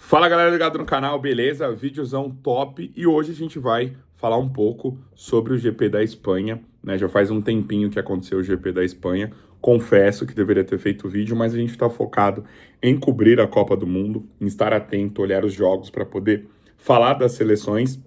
Fala galera ligado no canal, beleza? Vídeozão top e hoje a gente vai falar um pouco sobre o GP da Espanha, né? Já faz um tempinho que aconteceu o GP da Espanha, confesso que deveria ter feito o vídeo, mas a gente está focado em cobrir a Copa do Mundo, em estar atento, olhar os jogos para poder falar das seleções.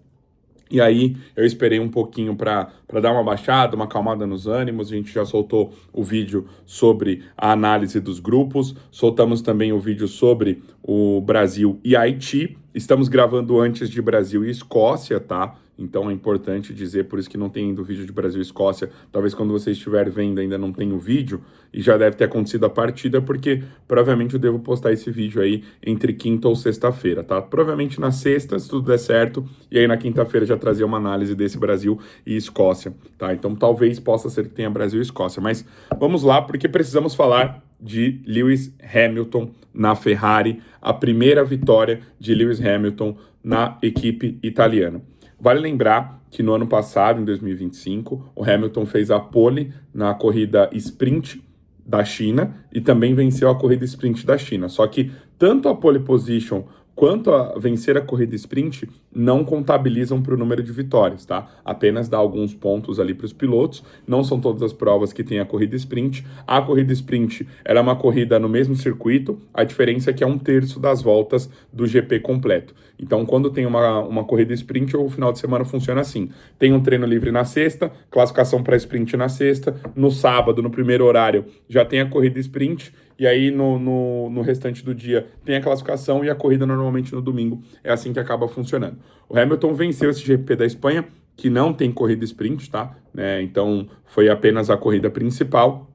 E aí eu esperei um pouquinho para dar uma baixada, uma acalmada nos ânimos. A gente já soltou o vídeo sobre a análise dos grupos, soltamos também o vídeo sobre o Brasil e Haiti. Estamos gravando antes de Brasil e Escócia, tá? Então é importante dizer, por isso que não tem ainda o vídeo de Brasil e Escócia. Talvez quando você estiver vendo ainda não tenha o vídeo, e já deve ter acontecido a partida, porque provavelmente eu devo postar esse vídeo aí entre quinta ou sexta-feira, tá? Provavelmente na sexta, se tudo der certo, e aí na quinta-feira já trazer uma análise desse Brasil e Escócia, tá? Então talvez possa ser que tenha Brasil e Escócia, mas vamos lá, porque precisamos falar de Lewis Hamilton na Ferrari, a primeira vitória de Lewis Hamilton na equipe italiana. Vale lembrar que no ano passado, em 2025, o Hamilton fez a pole na corrida sprint da China e também venceu a corrida sprint da China. Só que tanto a pole position quanto a vencer a corrida sprint não contabilizam para o número de vitórias, tá? Apenas dá alguns pontos ali para os pilotos. Não são todas as provas que tem a corrida sprint. A corrida sprint ela é uma corrida no mesmo circuito, a diferença é que é 1/3 das voltas do GP completo. Então, quando tem uma corrida sprint, o final de semana funciona assim. Tem um treino livre na sexta, classificação para sprint na sexta, no sábado, no primeiro horário, já tem a corrida sprint, e aí no restante do dia tem a classificação e a corrida normalmente no domingo. É assim que acaba funcionando. O Hamilton venceu esse GP da Espanha, que não tem corrida sprint, tá? Então foi apenas a corrida principal.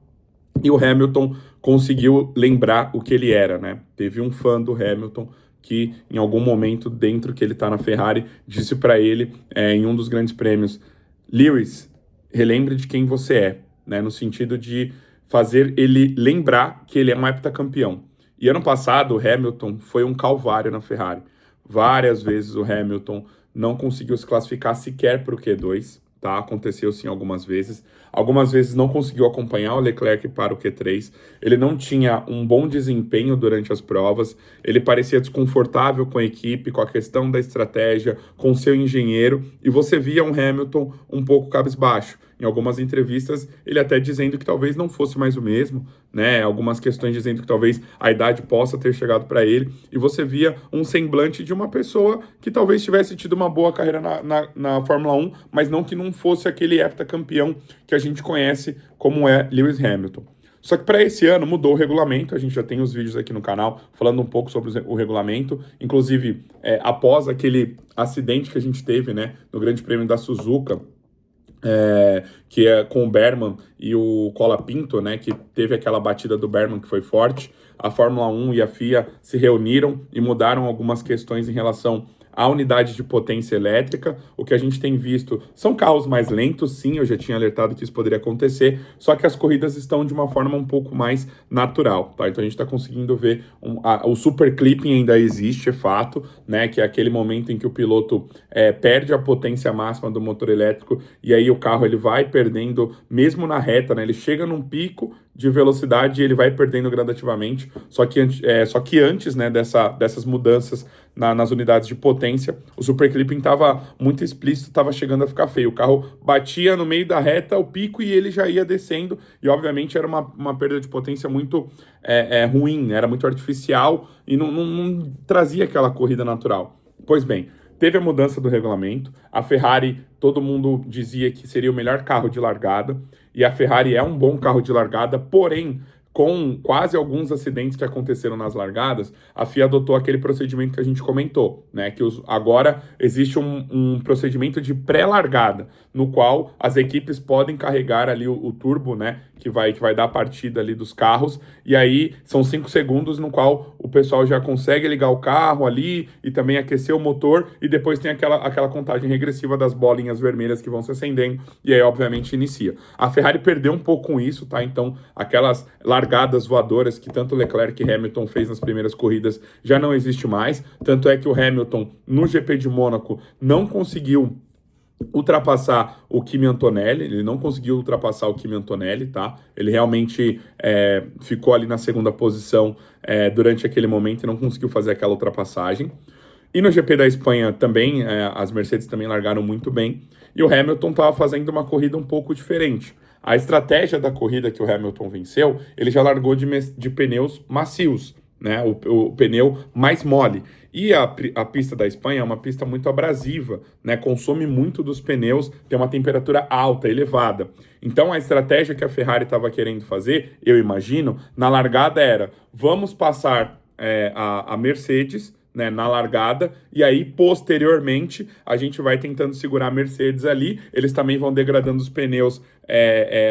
E o Hamilton conseguiu lembrar o que ele era, né? Teve um fã do Hamilton que em algum momento, dentro que ele tá na Ferrari, disse para ele, em um dos grandes prêmios, Lewis, relembre de quem você é, né? No sentido de fazer ele lembrar que ele é um heptacampeão. E ano passado, o Hamilton foi um calvário na Ferrari. Várias vezes o Hamilton não conseguiu se classificar sequer para o Q2, tá? Aconteceu sim algumas vezes. Algumas vezes não conseguiu acompanhar o Leclerc para o Q3. Ele não tinha um bom desempenho durante as provas. Ele parecia desconfortável com a equipe, com a questão da estratégia, com seu engenheiro. E você via um Hamilton um pouco cabisbaixo. Em algumas entrevistas, ele até dizendo que talvez não fosse mais o mesmo, né? Algumas questões dizendo que talvez a idade possa ter chegado para ele. E você via um semblante de uma pessoa que talvez tivesse tido uma boa carreira na Fórmula 1, mas não que não fosse aquele heptacampeão que a gente conhece como é Lewis Hamilton. Só que para esse ano mudou o regulamento, a gente já tem os vídeos aqui no canal falando um pouco sobre o regulamento, inclusive após aquele acidente que a gente teve, né, no Grande Prêmio da Suzuka, que é com o Berman e o Colapinto, né, que teve aquela batida do Berman que foi forte. A Fórmula 1 e a FIA se reuniram e mudaram algumas questões em relação à unidade de potência elétrica. O que a gente tem visto são carros mais lentos, sim, eu já tinha alertado que isso poderia acontecer, só que as corridas estão de uma forma um pouco mais natural, tá? Então a gente está conseguindo ver, o super clipping ainda existe, é fato, né, que é aquele momento em que o piloto perde a potência máxima do motor elétrico, e aí o carro ele vai perdendo, mesmo na reta, né, ele chega num pico de velocidade e ele vai perdendo gradativamente, só que antes, né, dessas mudanças nas unidades de potência, o super clipping estava muito explícito, estava chegando a ficar feio. O carro batia no meio da reta, o pico, e ele já ia descendo, e obviamente era uma perda de potência muito ruim, né? Era muito artificial e não trazia aquela corrida natural. Pois bem, teve a mudança do regulamento, a Ferrari, todo mundo dizia que seria o melhor carro de largada, e a Ferrari é um bom carro de largada, porém, com quase alguns acidentes que aconteceram nas largadas, a FIA adotou aquele procedimento que a gente comentou, né? Que agora existe um procedimento de pré-largada, no qual as equipes podem carregar ali o turbo, né? Que vai dar a partida ali dos carros, e aí são 5 segundos no qual o pessoal já consegue ligar o carro ali e também aquecer o motor, e depois tem aquela contagem regressiva das bolinhas vermelhas que vão se acendendo, e aí obviamente inicia. A Ferrari perdeu um pouco com isso, tá? Então aquelas largadas voadoras que tanto Leclerc e Hamilton fez nas primeiras corridas já não existe mais, tanto é que o Hamilton no GP de Mônaco não conseguiu ultrapassar o Kimi Antonelli, ele não conseguiu ultrapassar o Kimi Antonelli, tá? Ele realmente ficou ali na segunda posição durante aquele momento e não conseguiu fazer aquela ultrapassagem. E no GP da Espanha também, as Mercedes também largaram muito bem, e o Hamilton estava fazendo uma corrida um pouco diferente. A estratégia da corrida que o Hamilton venceu, ele já largou de pneus macios, né? O pneu mais mole. E a pista da Espanha é uma pista muito abrasiva, né? Consome muito dos pneus, tem uma temperatura alta, elevada. Então a estratégia que a Ferrari estava querendo fazer, eu imagino, na largada era: vamos passar a Mercedes, né, na largada, e aí posteriormente a gente vai tentando segurar a Mercedes ali, eles também vão degradando os pneus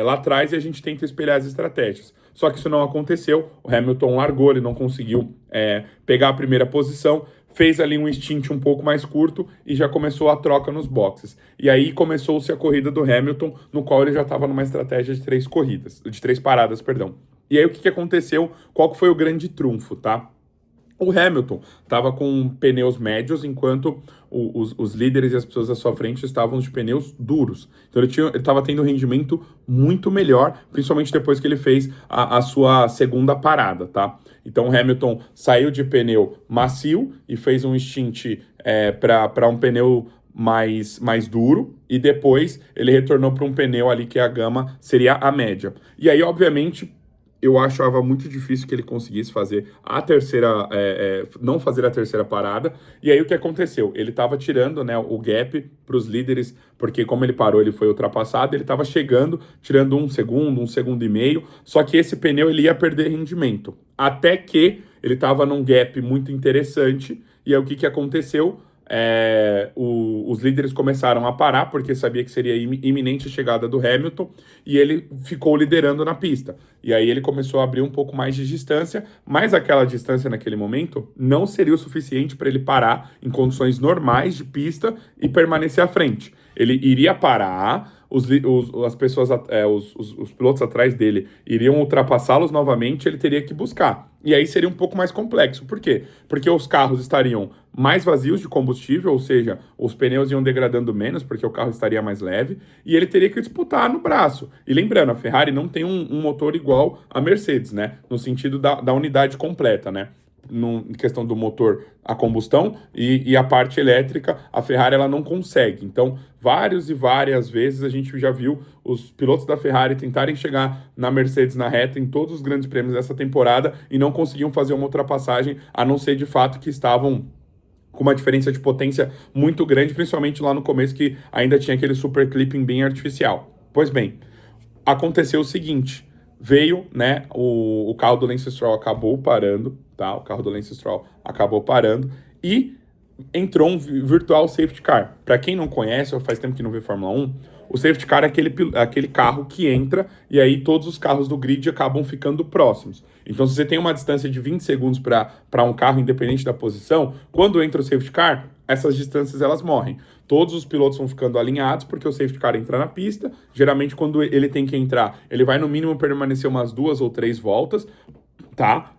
lá atrás e a gente tenta espelhar as estratégias. Só que isso não aconteceu, o Hamilton largou, ele não conseguiu pegar a primeira posição, fez ali um stint um pouco mais curto e já começou a troca nos boxes. E aí começou-se a corrida do Hamilton, no qual ele já estava numa estratégia de 3 paradas, perdão. E aí o que aconteceu? Qual que foi o grande trunfo, tá? O Hamilton estava com pneus médios, enquanto os líderes e as pessoas à sua frente estavam de pneus duros. Então ele estava tendo um rendimento muito melhor, principalmente depois que ele fez a sua segunda parada, tá? Então o Hamilton saiu de pneu macio e fez um stint para um pneu mais duro, e depois ele retornou para um pneu ali que a gama seria a média. E aí, obviamente, eu achava muito difícil que ele conseguisse fazer a terceira, não fazer a terceira parada. E aí o que aconteceu? Ele estava tirando, né, o gap para os líderes, porque como ele parou, ele foi ultrapassado, ele estava chegando, tirando um segundo e meio, só que esse pneu ele ia perder rendimento. Até que ele estava num gap muito interessante, e aí o que aconteceu? Os líderes começaram a parar, porque sabia que seria iminente a chegada do Hamilton, e ele ficou liderando na pista. E aí ele começou a abrir um pouco mais de distância, mas aquela distância naquele momento não seria o suficiente para ele parar em condições normais de pista e permanecer à frente. Ele iria parar, as pessoas, os pilotos atrás dele iriam ultrapassá-los novamente, ele teria que buscar. E aí seria um pouco mais complexo. Por quê? Porque os carros estariam mais vazios de combustível, ou seja, os pneus iam degradando menos, porque o carro estaria mais leve, e ele teria que disputar no braço. E lembrando, a Ferrari não tem um motor igual à Mercedes, né? No sentido da unidade completa, né? Em questão do motor a combustão e a parte elétrica, a Ferrari ela não consegue. Então, várias vezes a gente já viu os pilotos da Ferrari tentarem chegar na Mercedes na reta em todos os grandes prêmios dessa temporada e não conseguiam fazer uma ultrapassagem, a não ser de fato que estavam com uma diferença de potência muito grande, principalmente lá no começo, que ainda tinha aquele super clipping bem artificial. Pois bem, aconteceu o seguinte: veio, né, o carro do Lance Stroll acabou parando, tá? O carro do Lance Stroll acabou parando e entrou um virtual safety car. Para quem não conhece, ou faz tempo que não vê Fórmula 1, o safety car é aquele carro que entra e aí todos os carros do grid acabam ficando próximos. Então, se você tem uma distância de 20 segundos para um carro, independente da posição, quando entra o safety car, essas distâncias elas morrem. Todos os pilotos vão ficando alinhados, porque o safety car entra na pista. Geralmente, quando ele tem que entrar, ele vai no mínimo permanecer umas 2 ou 3 voltas, tá?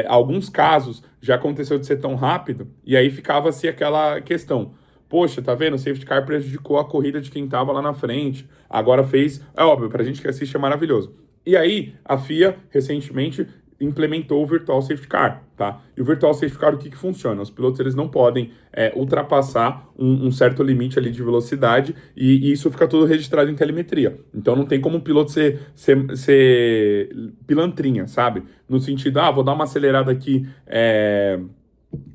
Alguns casos já aconteceu de ser tão rápido, e aí ficava-se aquela questão: poxa, tá vendo? O safety car prejudicou a corrida de quem tava lá na frente. Agora fez... É óbvio, pra gente que assiste é maravilhoso. E aí, a FIA, recentemente, implementou o Virtual Safety Car, tá? E o Virtual Safety Car, o que funciona? Os pilotos, eles não podem ultrapassar um certo limite ali de velocidade, e isso fica tudo registrado em telemetria. Então, não tem como um piloto ser pilantrinha, sabe? No sentido, vou dar uma acelerada aqui...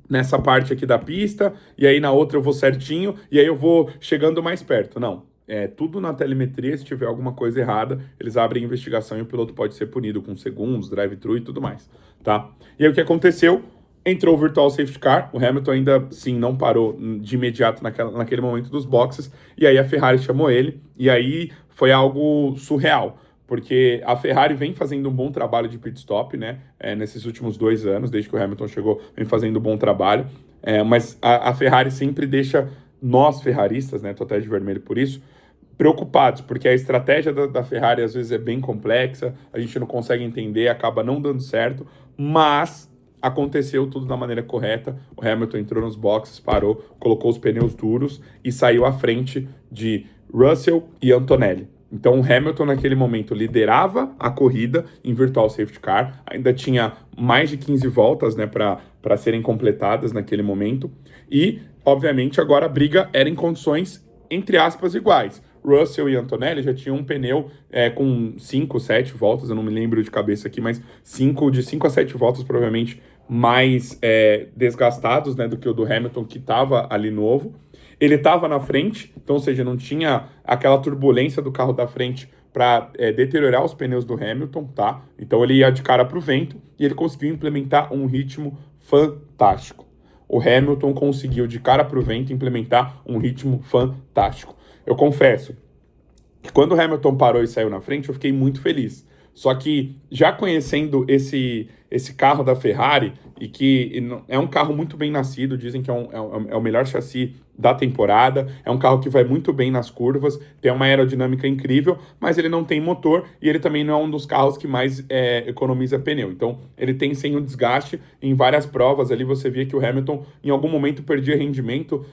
nessa parte aqui da pista, e aí na outra eu vou certinho, e aí eu vou chegando mais perto. Não, tudo na telemetria. Se tiver alguma coisa errada, eles abrem investigação e o piloto pode ser punido com segundos, drive-thru e tudo mais, tá? E aí o que aconteceu? Entrou o Virtual Safety Car, o Hamilton ainda, sim, não parou de imediato naquele momento dos boxes, e aí a Ferrari chamou ele, e aí foi algo surreal, porque a Ferrari vem fazendo um bom trabalho de pit stop, né, nesses últimos 2 anos, desde que o Hamilton chegou, vem fazendo um bom trabalho, mas a Ferrari sempre deixa nós, ferraristas, né, tô até de vermelho por isso, preocupados, porque a estratégia da Ferrari às vezes é bem complexa, a gente não consegue entender, acaba não dando certo, mas aconteceu tudo da maneira correta. O Hamilton entrou nos boxes, parou, colocou os pneus duros e saiu à frente de Russell e Antonelli. Então o Hamilton naquele momento liderava a corrida em virtual safety car, ainda tinha mais de 15 voltas, né, para serem completadas naquele momento, e obviamente agora a briga era em condições, entre aspas, iguais. Russell e Antonelli já tinham um pneu com 5, 7 voltas, eu não me lembro de cabeça aqui, mas de 5 a 7 voltas provavelmente mais desgastados, né, do que o do Hamilton, que estava ali novo. Ele estava na frente, então, ou seja, não tinha aquela turbulência do carro da frente para deteriorar os pneus do Hamilton, tá? Então ele ia de cara para o vento e ele conseguiu implementar um ritmo fantástico. O Hamilton conseguiu de cara para o vento implementar um ritmo fantástico. Eu confesso que quando o Hamilton parou e saiu na frente, eu fiquei muito feliz. Só que, já conhecendo esse carro da Ferrari, e que é um carro muito bem nascido, dizem que é o melhor chassi da temporada, é um carro que vai muito bem nas curvas, tem uma aerodinâmica incrível, mas ele não tem motor e ele também não é um dos carros que mais economiza pneu. Então, ele tem sim um desgaste em várias provas. Ali você via que o Hamilton, em algum momento, perdia rendimento,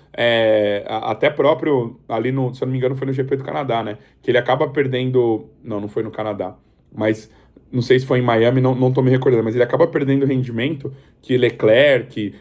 até próprio, ali no, se eu não me engano, foi no GP do Canadá, né? Que ele acaba perdendo... Não foi no Canadá, mas não sei se foi em Miami, não tô me recordando, mas ele acaba perdendo rendimento, que Leclerc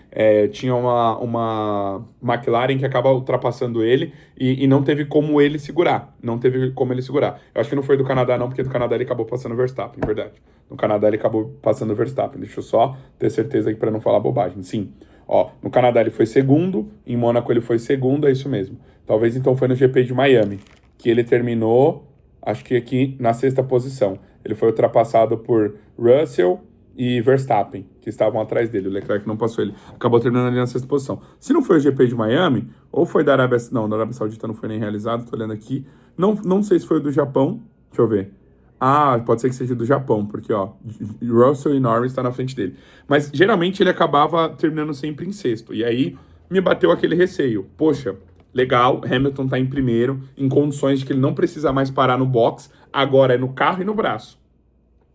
tinha uma McLaren que acaba ultrapassando ele e não teve como ele segurar, Eu acho que não foi do Canadá não, porque do Canadá ele acabou passando o Verstappen, verdade. No Canadá ele acabou passando o Verstappen, deixa eu só ter certeza aqui para não falar bobagem. Sim, ó, no Canadá ele foi segundo, em Mônaco ele foi segundo, é isso mesmo. Talvez então foi no GP de Miami, que ele terminou, acho que aqui na 6ª posição. Ele foi ultrapassado por Russell e Verstappen, que estavam atrás dele. O Leclerc não passou ele. Acabou terminando ali na 6ª posição. Se não foi o GP de Miami, ou foi da Arábia... Não, da Arábia Saudita não foi nem realizado, tô olhando aqui. Não sei se foi o do Japão. Deixa eu ver. Ah, pode ser que seja do Japão, porque, ó, Russell e Norris tá na frente dele. Mas, geralmente, ele acabava terminando sempre em 6º. E aí, me bateu aquele receio. Poxa, legal, Hamilton tá em primeiro, em condições de que ele não precisa mais parar no box, agora é no carro e no braço.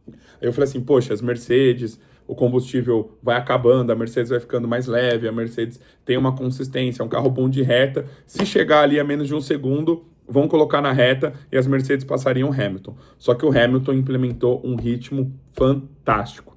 Aí eu falei assim, poxa, as Mercedes, o combustível vai acabando, a Mercedes vai ficando mais leve, a Mercedes tem uma consistência, é um carro bom de reta, se chegar ali a menos de 1 segundo, vão colocar na reta e as Mercedes passariam o Hamilton. Só que o Hamilton implementou um ritmo fantástico.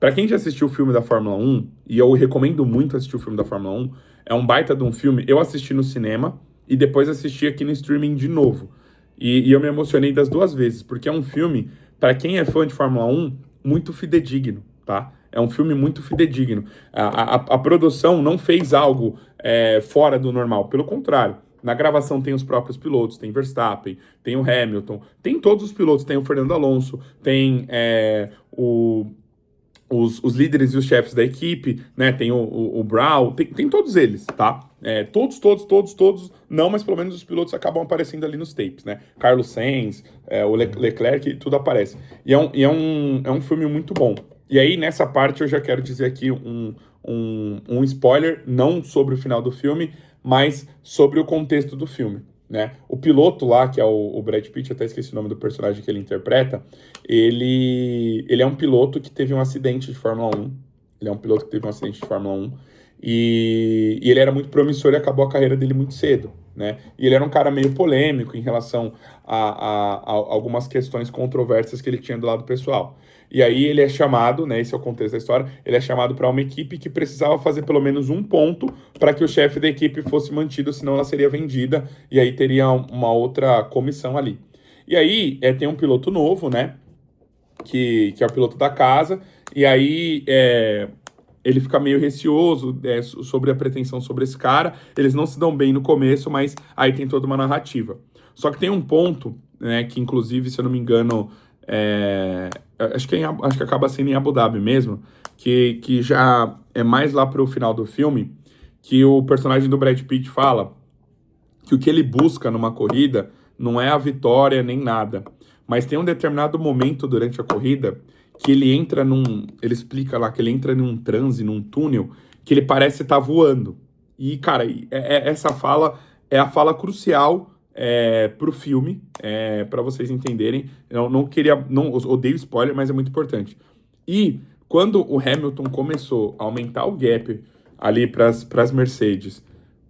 Para quem já assistiu o filme da Fórmula 1, e eu recomendo muito assistir o filme da Fórmula 1, é um baita de um filme. Eu assisti no cinema e depois assisti aqui no streaming de novo. E eu me emocionei das 2 vezes, porque é um filme, para quem é fã de Fórmula 1, muito fidedigno, tá? É um filme muito fidedigno. A produção não fez algo fora do normal, pelo contrário. Na gravação tem os próprios pilotos, tem Verstappen, tem o Hamilton, tem todos os pilotos, tem o Fernando Alonso, tem os líderes e os chefes da equipe, né? Tem o Brown, tem todos eles, tá? Todos, não, mas pelo menos os pilotos acabam aparecendo ali nos tapes, né? Carlos Sainz, o Leclerc, tudo aparece. E é um filme muito bom. E aí, nessa parte, eu já quero dizer aqui um spoiler, não sobre o final do filme, mas sobre o contexto do filme, né? O piloto lá, que é o Brad Pitt, até esqueci o nome do personagem que ele interpreta, ele é um piloto que teve um acidente de Fórmula 1. Ele é um piloto que teve um acidente de Fórmula 1. E ele era muito promissor e acabou a carreira dele muito cedo, né? E ele era um cara meio polêmico em relação a algumas questões controversas que ele tinha do lado pessoal. E aí ele é chamado, né, esse é o contexto da história, ele é chamado para uma equipe que precisava fazer pelo menos um ponto para que o chefe da equipe fosse mantido, senão ela seria vendida, e aí teria uma outra comissão ali. E aí tem um piloto novo, né, que é o piloto da casa, e aí ele fica meio receoso sobre a pretensão sobre esse cara, eles não se dão bem no começo, mas aí tem toda uma narrativa. Só que tem um ponto, né, que inclusive, se eu não me engano, acho que acaba sendo em Abu Dhabi mesmo, que já é mais lá pro final do filme, que o personagem do Brad Pitt fala que o que ele busca numa corrida não é a vitória nem nada, mas tem um determinado momento durante a corrida que ele explica lá que ele entra num transe, num túnel, que ele parece estar voando. E, cara, essa fala é a fala crucial pro filme, para vocês entenderem. Eu não odeio spoiler, mas é muito importante. E Quando o Hamilton começou a aumentar o gap ali para as Mercedes,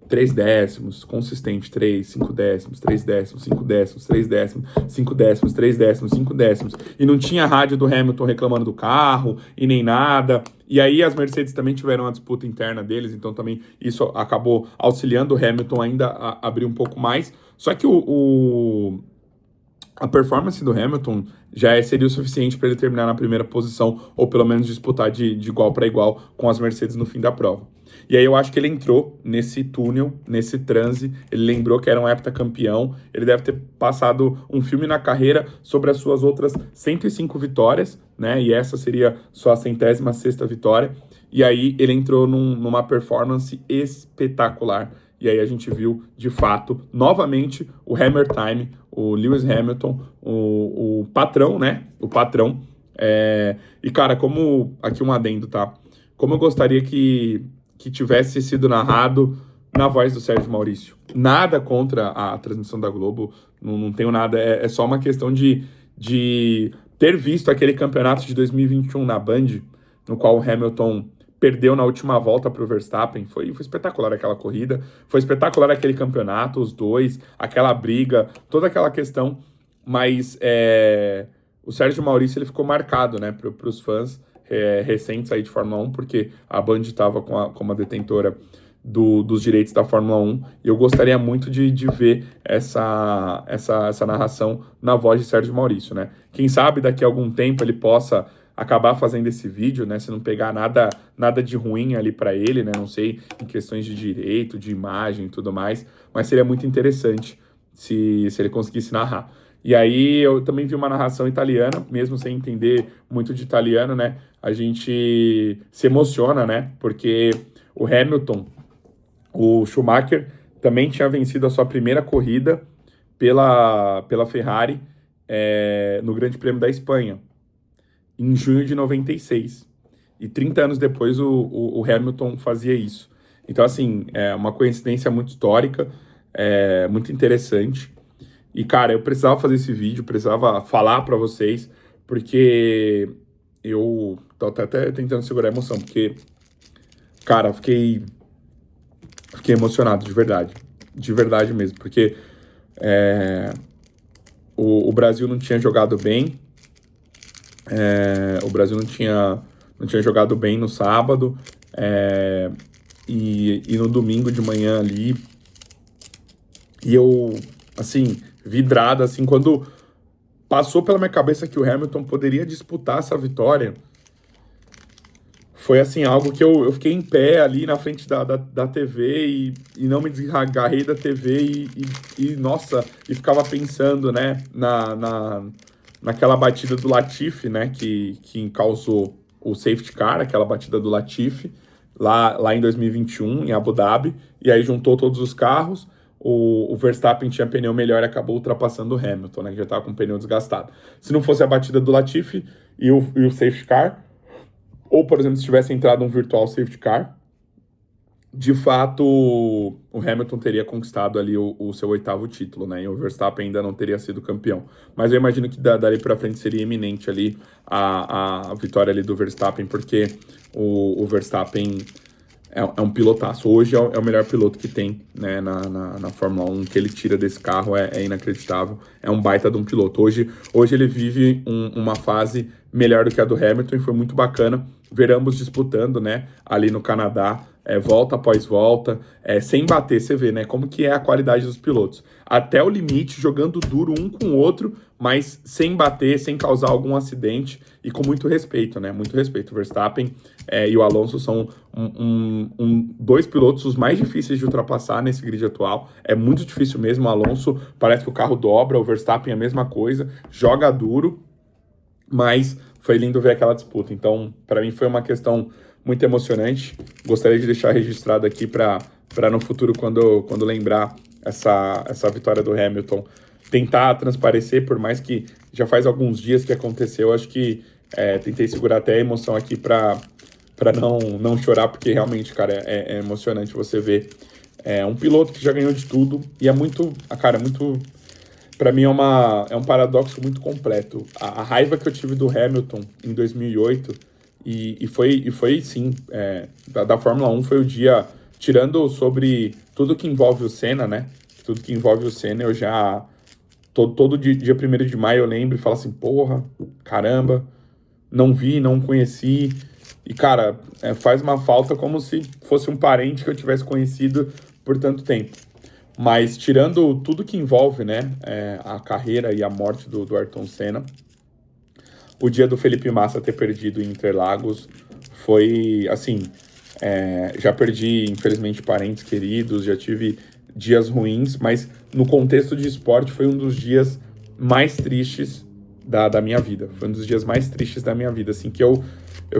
3 décimos, consistente, 3, 5 décimos, 3 décimos, 5 décimos, 3 décimos, 5 décimos, 3 décimos, 5 décimos, e não tinha rádio do Hamilton reclamando do carro, e nem nada, e aí as Mercedes também tiveram uma disputa interna deles, então também isso acabou auxiliando o Hamilton ainda a abrir um pouco mais, só que a performance do Hamilton já seria o suficiente para ele terminar na primeira posição, ou pelo menos disputar de igual para igual com as Mercedes no fim da prova. E aí eu acho que ele entrou nesse túnel, nesse transe, ele lembrou que era um heptacampeão, ele deve ter passado um filme na carreira sobre as suas outras 105 vitórias, né, e essa seria sua 106ª vitória, e aí ele entrou numa performance espetacular. E aí a gente viu, de fato, novamente, o Hammer Time, o Lewis Hamilton, o patrão, né? O patrão. E, cara, como... Aqui um adendo, tá? Como eu gostaria que tivesse sido narrado na voz do Sérgio Maurício. Nada contra a transmissão da Globo, não tenho nada. É só uma questão de ter visto aquele campeonato de 2021 na Band, no qual o Hamilton perdeu na última volta para o Verstappen. Foi espetacular aquela corrida, foi espetacular aquele campeonato, os dois, aquela briga, toda aquela questão, mas o Sérgio Maurício ele ficou marcado, né, para os fãs recentes aí de Fórmula 1, porque a Band estava como a detentora dos direitos da Fórmula 1, e eu gostaria muito de ver essa narração na voz de Sérgio Maurício, né? Quem sabe daqui a algum tempo ele possa acabar fazendo esse vídeo, né, se não pegar nada de ruim ali para ele, né, não sei, em questões de direito, de imagem e tudo mais, mas seria muito interessante se ele conseguisse narrar. E aí eu também vi uma narração italiana, mesmo sem entender muito de italiano, né, a gente se emociona, né, porque o Hamilton, o Schumacher, também tinha vencido a sua primeira corrida pela Ferrari no Grande Prêmio da Espanha, em junho de 96. E 30 anos depois o Hamilton fazia isso. Então, assim, é uma coincidência muito histórica, muito interessante. E, cara, eu precisava fazer esse vídeo, precisava falar para vocês, porque eu tô até tentando segurar a emoção, porque, cara, fiquei emocionado, de verdade mesmo, porque o Brasil não tinha jogado bem, o Brasil não tinha jogado bem no sábado, e no domingo de manhã ali, e eu, assim, vidrado, assim, quando passou pela minha cabeça que o Hamilton poderia disputar essa vitória, foi, assim, algo que eu fiquei em pé ali na frente da TV e não me desgarrei da TV nossa, e ficava pensando, né, naquela batida do Latifi, né, que causou o safety car, aquela batida do Latifi, lá em 2021, em Abu Dhabi, e aí juntou todos os carros, o Verstappen tinha pneu melhor e acabou ultrapassando o Hamilton, né, que já estava com o pneu desgastado. Se não fosse a batida do Latifi e o safety car, ou, por exemplo, se tivesse entrado um virtual safety car, de fato, o Hamilton teria conquistado ali o seu 8º título, né? E o Verstappen ainda não teria sido campeão. Mas eu imagino que dali para frente seria iminente ali a vitória ali do Verstappen, porque o Verstappen é um pilotaço. Hoje é o melhor piloto que tem, né, na Fórmula 1. O que ele tira desse carro é inacreditável. É um baita de um piloto. Hoje ele vive uma fase melhor do que a do Hamilton, e foi muito bacana ver ambos disputando, né, ali no Canadá, volta após volta, sem bater. Você vê, né, como que é a qualidade dos pilotos. Até o limite, jogando duro um com o outro, mas sem bater, sem causar algum acidente, e com muito respeito, né, muito respeito. O Verstappen e o Alonso são dois pilotos os mais difíceis de ultrapassar nesse grid atual. É muito difícil mesmo. O Alonso parece que o carro dobra, o Verstappen é a mesma coisa, joga duro, mas foi lindo ver aquela disputa. Então, para mim foi uma questão muito emocionante. Gostaria de deixar registrado aqui para no futuro, quando lembrar essa vitória do Hamilton, tentar transparecer, por mais que já faz alguns dias que aconteceu. Acho que tentei segurar até a emoção aqui para não chorar, porque realmente, cara, é emocionante você ver um piloto que já ganhou de tudo, e é muito, para mim é um paradoxo muito completo. A raiva que eu tive do Hamilton em 2008 E foi sim, da Fórmula 1 foi o dia, tirando sobre tudo que envolve o Senna, né? Tudo que envolve o Senna, eu já, todo dia 1º de maio eu lembro e falo assim, porra, caramba, não vi, não conheci. E, cara, faz uma falta como se fosse um parente que eu tivesse conhecido por tanto tempo. Mas tirando tudo que envolve, né, a carreira e a morte do Ayrton Senna, o dia do Felipe Massa ter perdido em Interlagos foi, assim, já perdi, infelizmente, parentes queridos, já tive dias ruins, mas no contexto de esporte foi um dos dias mais tristes da minha vida. Foi um dos dias mais tristes da minha vida, assim, que eu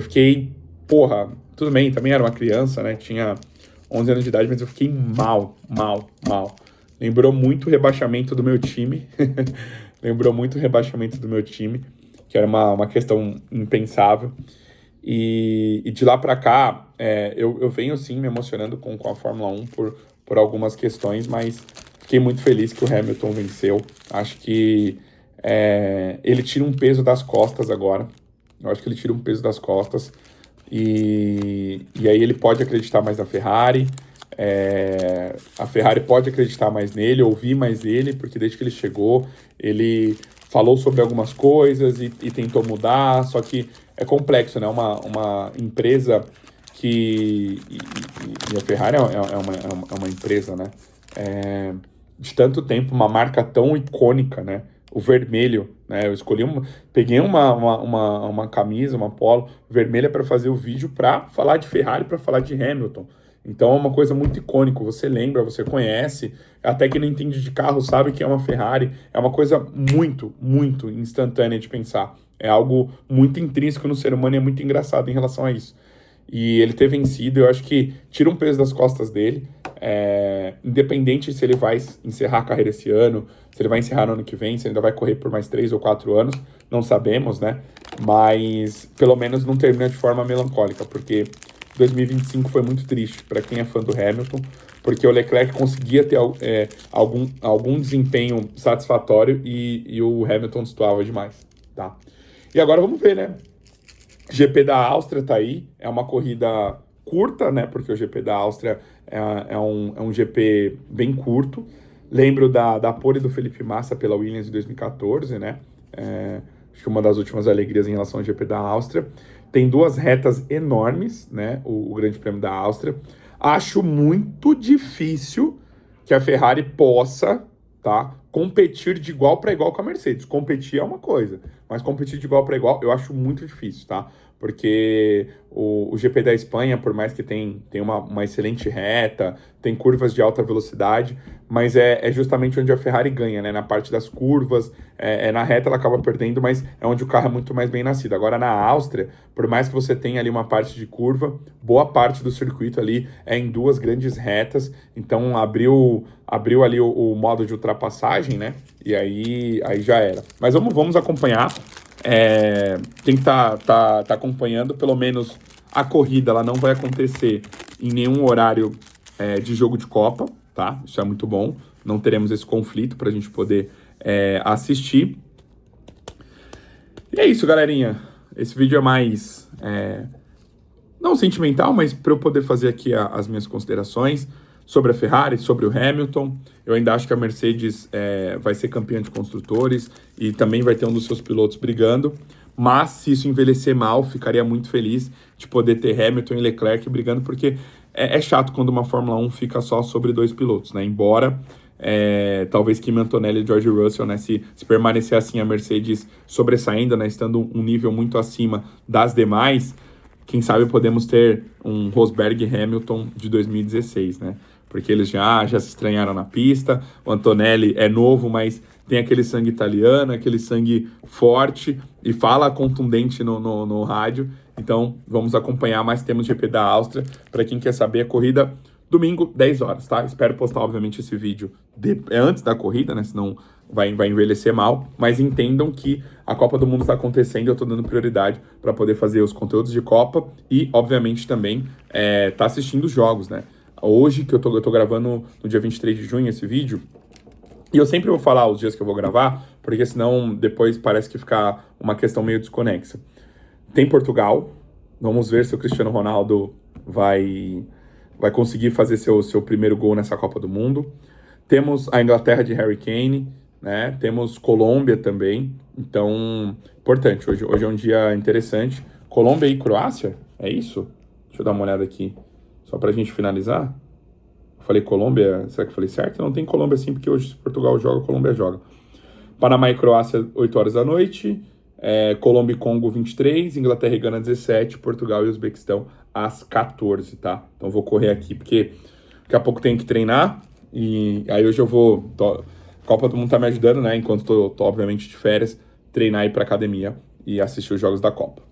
fiquei, porra, tudo bem, também era uma criança, né, tinha 11 anos de idade, mas eu fiquei mal, mal, mal. Lembrou muito o rebaixamento do meu time, lembrou muito o rebaixamento do meu time, que era uma questão impensável. E de lá para cá, eu venho sim me emocionando com a Fórmula 1 por algumas questões, mas fiquei muito feliz que o Hamilton venceu. Acho que ele tira um peso das costas agora. Eu acho que ele tira um peso das costas. E aí ele pode acreditar mais na Ferrari. A Ferrari pode acreditar mais nele, ouvir mais ele, porque desde que ele chegou, ele falou sobre algumas coisas e tentou mudar, só que é complexo, né? Uma empresa que... E a Ferrari é uma empresa, né? De tanto tempo, uma marca tão icônica, né? O vermelho, né? Eu escolhi peguei uma camisa, uma polo vermelha para fazer o vídeo para falar de Ferrari, para falar de Hamilton. Então é uma coisa muito icônica, você lembra, você conhece, até quem não entende de carro sabe que é uma Ferrari, é uma coisa muito, muito instantânea de pensar. É algo muito intrínseco no ser humano e é muito engraçado em relação a isso. E ele ter vencido, eu acho que tira um peso das costas dele, independente se ele vai encerrar a carreira esse ano, se ele vai encerrar no ano que vem, se ele ainda vai correr por mais 3 ou 4 anos, não sabemos, né? Mas pelo menos não termina de forma melancólica, porque 2025 foi muito triste para quem é fã do Hamilton, porque o Leclerc conseguia ter algum desempenho satisfatório e o Hamilton destoava demais, tá? E agora vamos ver, né? GP da Áustria tá aí, é uma corrida curta, né? Porque o GP da Áustria é um GP bem curto. Lembro da pole do Felipe Massa pela Williams em 2014, né? Acho que uma das últimas alegrias em relação ao GP da Áustria. Tem 2 retas enormes, né? O Grande Prêmio da Áustria. Acho muito difícil que a Ferrari possa, tá, competir de igual para igual com a Mercedes. Competir é uma coisa, mas competir de igual para igual eu acho muito difícil, tá? Porque o GP da Espanha, por mais que tem uma excelente reta, tem curvas de alta velocidade, mas é justamente onde a Ferrari ganha, né? Na parte das curvas, na reta ela acaba perdendo, mas é onde o carro é muito mais bem nascido. Agora na Áustria, por mais que você tenha ali uma parte de curva, boa parte do circuito ali é em 2 grandes retas, então abriu ali o modo de ultrapassagem, né? E aí já era. Mas vamos acompanhar. Quem tá acompanhando, pelo menos a corrida, ela não vai acontecer em nenhum horário de jogo de Copa, tá? Isso é muito bom. Não teremos esse conflito para a gente poder assistir. E é isso, galerinha. Esse vídeo é mais, não sentimental, mas para eu poder fazer aqui as minhas considerações sobre a Ferrari, sobre o Hamilton. Eu ainda acho que a Mercedes vai ser campeã de construtores e também vai ter um dos seus pilotos brigando. Mas se isso envelhecer mal, ficaria muito feliz de poder ter Hamilton e Leclerc brigando, porque é chato quando uma Fórmula 1 fica só sobre 2 pilotos, né? Embora talvez Kimi Antonelli e George Russell, né? Se permanecer assim a Mercedes sobressaindo, né? Estando um nível muito acima das demais, quem sabe podemos ter um Rosberg e Hamilton de 2016, né? Porque eles já se estranharam na pista. O Antonelli é novo, mas tem aquele sangue italiano, aquele sangue forte e fala contundente no rádio. Então, vamos acompanhar mais temas de GP da Áustria. Para quem quer saber, a corrida domingo, 10 horas, tá? Espero postar, obviamente, esse vídeo antes da corrida, né? Senão vai envelhecer mal. Mas entendam que a Copa do Mundo está acontecendo e eu estou dando prioridade para poder fazer os conteúdos de Copa e, obviamente, também tá assistindo os jogos, né? Hoje, que eu tô gravando no dia 23 de junho esse vídeo, e eu sempre vou falar os dias que eu vou gravar, porque senão depois parece que fica uma questão meio desconexa. Tem Portugal, Vamos ver se o Cristiano Ronaldo vai conseguir fazer seu primeiro gol nessa Copa do Mundo. Temos a Inglaterra de Harry Kane, né? Temos Colômbia também. Então, importante. Hoje é um dia interessante. Colômbia e Croácia? É isso? Deixa eu dar uma olhada aqui. Só pra gente finalizar. Eu falei Colômbia, será que eu falei certo? Não tem Colômbia sim, porque hoje se Portugal joga, Colômbia joga. Panamá e Croácia, 8 horas da noite. Colômbia e Congo, 23. Inglaterra e Gana, 17. Portugal e Uzbequistão, às 14, tá? Então vou correr aqui, porque daqui a pouco tenho que treinar. E aí hoje eu vou... A Copa do Mundo tá me ajudando, né? Enquanto tô obviamente, de férias, treinar e ir pra academia e assistir os jogos da Copa.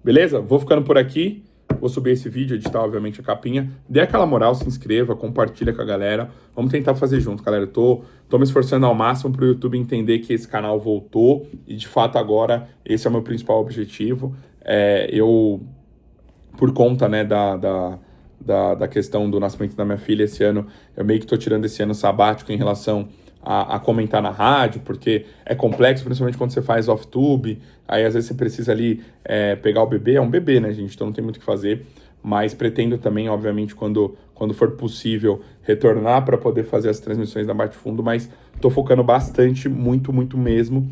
Beleza? Vou ficando por aqui. Vou subir esse vídeo, editar, obviamente, a capinha. Dê aquela moral, se inscreva, compartilha com a galera. Vamos tentar fazer junto, galera. Eu tô me esforçando ao máximo pro YouTube entender que esse canal voltou. E, de fato, agora, esse é o meu principal objetivo. Eu, por conta, né, da questão do nascimento da minha filha esse ano, eu meio que tô tirando esse ano sabático em relação a comentar na rádio, porque é complexo, principalmente quando você faz off-tube, aí às vezes você precisa ali pegar o bebê, é um bebê, né, gente, então não tem muito o que fazer, mas pretendo também, obviamente, quando for possível, retornar para poder fazer as transmissões da Bate Fundo, mas tô focando bastante, muito, muito mesmo,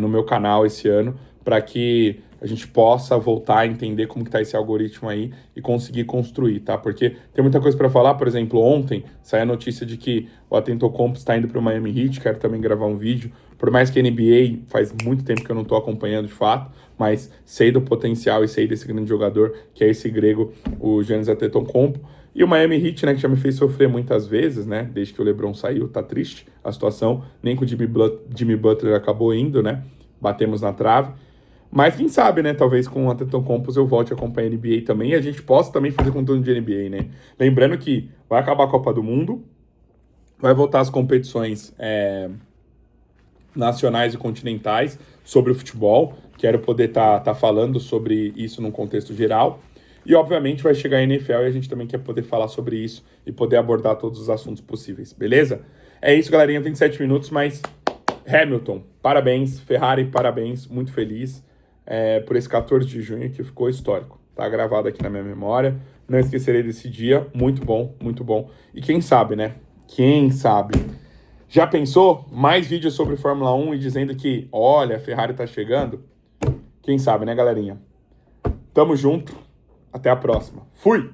no meu canal esse ano, para que a gente possa voltar a entender como que tá esse algoritmo aí e conseguir construir, tá? Porque tem muita coisa para falar, por exemplo, ontem saiu a notícia de que o Antetokounmpo está indo para o Miami Heat, quero também gravar um vídeo, por mais que a NBA faz muito tempo que eu não tô acompanhando de fato, mas sei do potencial e sei desse grande jogador, que é esse grego, o Giannis Antetokounmpo. E o Miami Heat, né, que já me fez sofrer muitas vezes, né, desde que o LeBron saiu, tá triste a situação, nem com o Jimmy Butler acabou indo, né, batemos na trave. Mas quem sabe, né? Talvez com o Antetokounmpo eu volte a acompanhar a NBA também e a gente possa também fazer conteúdo de NBA, né? Lembrando que vai acabar a Copa do Mundo, vai voltar as competições nacionais e continentais sobre o futebol. Quero poder tá falando sobre isso num contexto geral. E, obviamente, vai chegar a NFL e a gente também quer poder falar sobre isso e poder abordar todos os assuntos possíveis, beleza? É isso, galerinha. 27 minutos, mas Hamilton, parabéns. Ferrari, parabéns. Muito feliz por esse 14 de junho que ficou histórico. Tá gravado aqui na minha memória. Não esquecerei desse dia. Muito bom, muito bom. E quem sabe, né? Quem sabe? Já pensou? Mais vídeos sobre Fórmula 1 e dizendo que, olha, a Ferrari tá chegando? Quem sabe, né, galerinha? Tamo junto. Até a próxima. Fui!